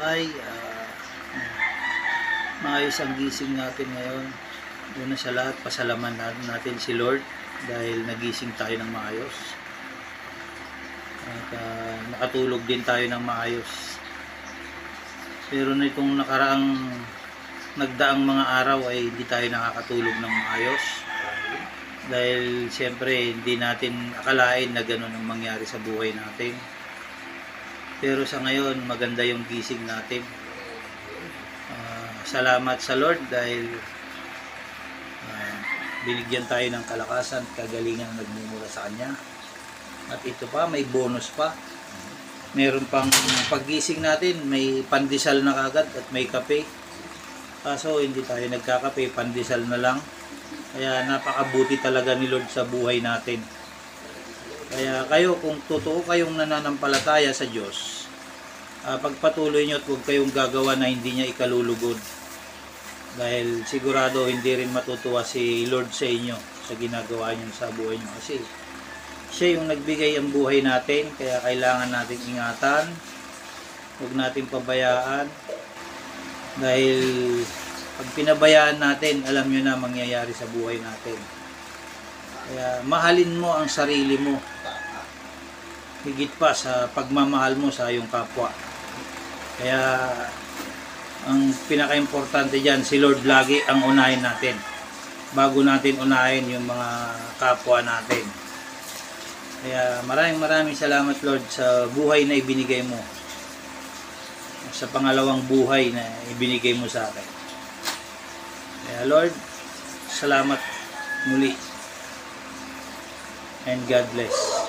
Ay, maayos ang gising natin ngayon. Una sa lahat, pasalaman natin si Lord dahil nagising tayo ng maayos. At nakatulog din tayo ng maayos. Pero nitong nagdaang mga araw ay hindi tayo nakakatulog ng maayos. Dahil siyempre hindi natin akalain na ganun ang mangyari sa buhay natin. Pero sa ngayon, maganda yung gising natin. Salamat sa Lord dahil binigyan tayo ng kalakasan at kagalingan na nagmumula sa Kanya. At ito pa, may bonus pa. Meron pang paggising natin, may pandesal na kagad at may kape. Kaso hindi tayo nagkakape, pandesal na lang. Kaya napakabuti talaga ni Lord sa buhay natin. Kaya kayo, kung totoo kayong nananampalataya sa Diyos, pagpatuloy nyo at huwag kayong gagawa na hindi niya ikalulugod. Dahil sigurado hindi rin matutuwa si Lord sa inyo sa ginagawa niyo sa buhay niyo. Kasi siya yung nagbigay ang buhay natin, kaya kailangan natin ingatan. Huwag natin pabayaan. Dahil pag pinabayaan natin, alam nyo na mangyayari sa buhay natin. Kaya mahalin mo ang sarili mo. Higit pa sa pagmamahal mo sa iyong kapwa. Kaya ang pinaka-importante dyan, si Lord lagi ang unahin natin. Bago natin unahin yung mga kapwa natin. Kaya maraming salamat Lord sa buhay na ibinigay mo. Sa pangalawang buhay na ibinigay mo sa akin. Kaya Lord, salamat muli. And God bless.